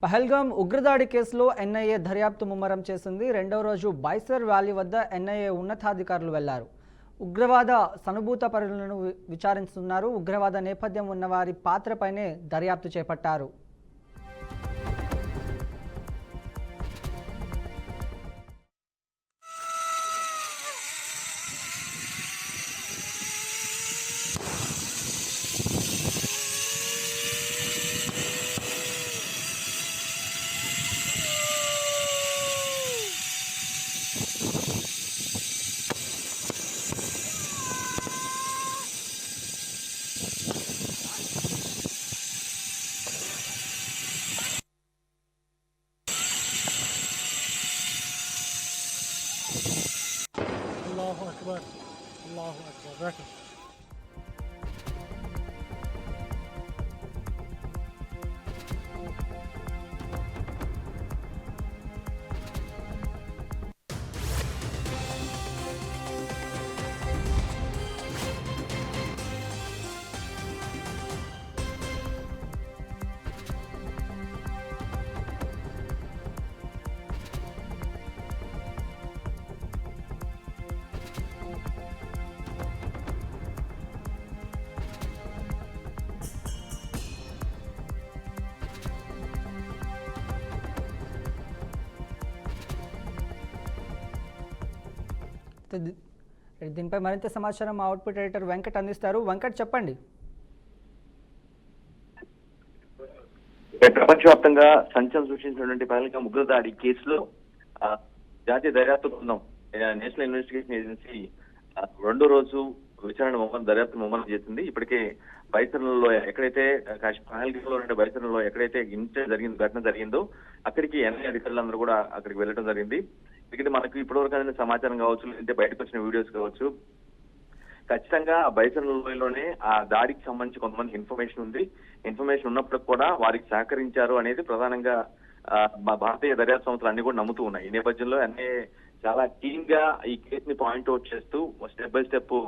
పహల్గామ్ ఉగ్రదాడి కేసులో ఎన్ఐఏ దర్యాప్తు ముమ్మరం చేసింది. రెండవ రోజు బైసర్ వ్యాలీ వద్ద ఎన్ఐఏ ఉన్నతాధికారులు వెళ్లారు. ఉగ్రవాద సనుభూత పరులను విచారిస్తున్నారు. ఉగ్రవాద నేపథ్యం ఉన్న వారి పాత్రపైనే దర్యాప్తు చేపట్టారు. الله أكبر الله أكبر. దీనిపై మరింత సమాచారం మా అవుట్పుట్ ఎడిటర్ వెంకట్ అందిస్తారు. వెంకట్, చెప్పండి. ప్రపంచవ్యాప్తంగా సంచలనం సృష్టించినటువంటి పహల్గామ్ ఉగ్రదాడి కేసులో జాతీయ దర్యాప్తు బృందం నేషనల్ ఇన్వెస్టిగేషన్ ఏజెన్సీ రెండో రోజు దర్యాప్తు ముమ్మరం చేసింది. ఇప్పటికే బైసర్లలో ఎక్కడైతే పహల్గామ్ లో ఉండే బైసర్లలో ఎక్కడైతే ఇన్సిడెంట్ ఘటన జరిగిందో అక్కడికి ఎన్ఐఏ అధికారులందరూ కూడా అక్కడికి వెళ్ళడం జరిగింది. ఎందుకంటే మనకు ఇప్పటివరకు అందిన సమాచారం కావచ్చు, లేదంటే బయటకు వచ్చిన వీడియోస్ కావచ్చు, ఖచ్చితంగా ఆ బైసన్ లోయలోనే ఆ దాడికి సంబంధించి కొంతమంది ఇన్ఫర్మేషన్ ఉంది. ఇన్ఫర్మేషన్ ఉన్నప్పుడు కూడా వారికి సహకరించారు అనేది ప్రధానంగా భారతీయ దర్యాప్తు సంస్థలు అన్ని కూడా నమ్ముతూ ఉన్నాయి. ఈ నేపథ్యంలో అన్ని చాలా క్లీన్ గా ఈ కేసుని పాయింట్ అవుట్ చేస్తూ స్టెప్ బై స్టెప్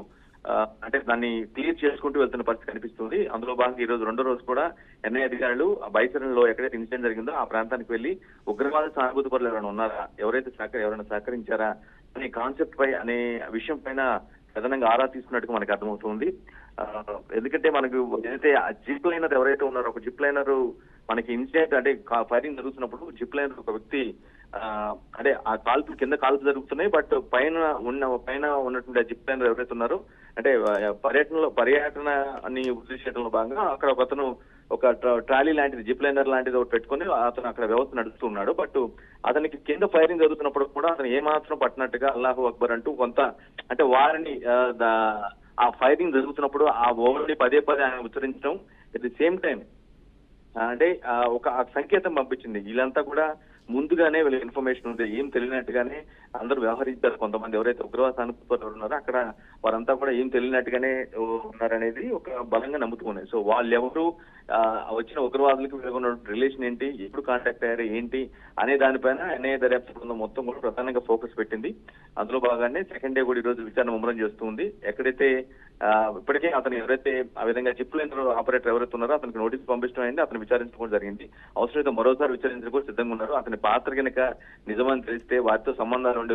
అంటే దాన్ని క్లియర్ చేసుకుంటూ వెళ్తున్న పరిస్థితి కనిపిస్తుంది. అందులో భాగంగా ఈ రోజు రెండో రోజు కూడా ఎన్ఐఏ అధికారులు బైసన్ లో ఎక్కడైతే ఇన్సిడెంట్ జరిగిందో ఆ ప్రాంతానికి వెళ్లి ఉగ్రవాద సానుభూతి పరులు ఎవరైనా ఉన్నారా, ఎవరైనా సహకరించారా అనే కాన్సెప్ట్ పై అనే విషయం పైన ప్రధానంగా ఆరా తీసుకున్నట్టుగా మనకు అర్థమవుతుంది. ఎందుకంటే మనకు ఏదైతే జిప్ లైనర్ ఎవరైతే ఉన్నారో, ఒక జిప్ లైనర్ మనకి ఇన్సిడెంట్ అంటే ఫైరింగ్ జరుగుతున్నప్పుడు జిప్ లైనర్ ఒక వ్యక్తి అంటే ఆ కింద కాల్పు జరుగుతున్నాయి, బట్ పైన ఉన్నటువంటి జిప్ లైనర్ ఎవరైతే ఉన్నారో అంటే పర్యటనని వృద్ధి చేయడంలో భాగంగా అక్కడ ఒకతను ఒక ట్రాలీ లాంటిది, జిప్ లైనర్ లాంటిది ఒకటి పెట్టుకుని అతను అక్కడ వ్యవస్థ నడుస్తున్నాడు. బట్ అతనికి కింద ఫైరింగ్ జరుగుతున్నప్పుడు కూడా అతను ఏమాత్రం పట్టినట్టుగా అల్లాహు అక్బర్ అంటూ కొంత అంటే వారిని ఆ ఫైరింగ్ జరుగుతున్నప్పుడు ఆ ఓవర్ని పదే ఆయన ఉచ్చరించడం, ఎట్ ది సేమ్ టైం అంటే ఒక సంకేతం పంపించింది. వీళ్ళంతా కూడా ముందుగానే వీళ్ళ ఇన్ఫర్మేషన్ ఉంది, ఏం తెలియనట్టుగానే అందరూ వ్యవహరించారు. కొంతమంది ఎవరైతే ఉగ్రవాద సానుభూతులు ఉన్నారో అక్కడ వారంతా కూడా ఏం తెలియనట్టుగానే ఉన్నారనేది ఒక బలంగా నమ్ముతున్నాయి. సో వాళ్ళు ఎవరు, వచ్చిన ఉగ్రవాదులకు వీళ్ళకున్న రిలేషన్ ఏంటి, ఎప్పుడు కాంటాక్ట్ అయ్యారు ఏంటి అనే దానిపైన ఎన్ఐఏ దర్యాప్తు బృందం మొత్తం కూడా ప్రధానంగా ఫోకస్ పెట్టింది. అందులో భాగానే సెకండ్ డే కూడా ఈ రోజు విచారణ ముమ్మరం చేస్తుంది. ఎక్కడైతే ఇప్పటికే అతను ఎవరైతే ఆ విధంగా జిప్ లైనర్ ఆపరేటర్ ఎవరైతే ఉన్నారో అతనికి నోటీస్ పంపించడం అయింది, అతను విచారించడం జరిగింది. అవసరమైతే మరోసారి విచారించడం కూడా సిద్ధంగా ఉన్నారు. అతని పాత్ర కనుక నిజమని తెలిస్తే వారితో సంబంధాలు ఉండే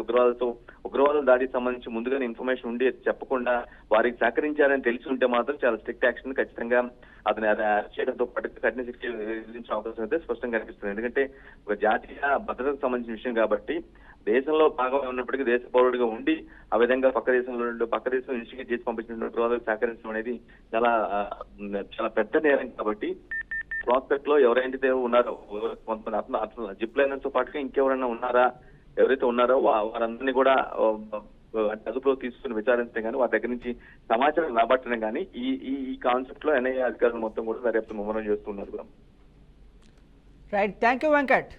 ఉగ్రవాదుల దాడికి సంబంధించి ముందుగానే ఇన్ఫర్మేషన్ ఉండి చెప్పకుండా వారికి సహకరించారని తెలిసి ఉంటే మాత్రం చాలా స్ట్రిక్ట్ యాక్షన్ ఖచ్చితంగా అతని అరెస్ట్ చేయడంతో పాటు కఠిన శిక్ష విధించే అవకాశం అయితే స్పష్టంగా కనిపిస్తుంది. ఎందుకంటే ఒక జాతీయ భద్రతకు సంబంధించిన విషయం కాబట్టి దేశంలో భాగంగా ఉన్నప్పటికీ దేశ పౌరుడిగా ఉండి ఆ విధంగా పక్క దేశం ఇన్స్టిగేట్ చేసి పంపించిన ఉగ్రవాదులకు సహకరించడం అనేది చాలా పెద్ద నేరం. కాబట్టి ప్రాస్పెక్ట్ లో ఎవరైతే ఉన్నారో కొంతమంది జిప్ లైనర్స్ తో పాటుగా ఇంకెవరైనా ఉన్నారా, ఎవరైతే ఉన్నారో వారందరినీ కూడా అదుపులో తీసుకుని విచారించడం కానీ వారి దగ్గర నుంచి సమాచారం రాబట్టడం కానీ ఈ కాన్సెప్ట్ లో ఎన్ఐఏ అధికారులు మొత్తం కూడా దర్యాప్తు ముమ్మరం చేస్తున్నారు. Right, thank you Venkat.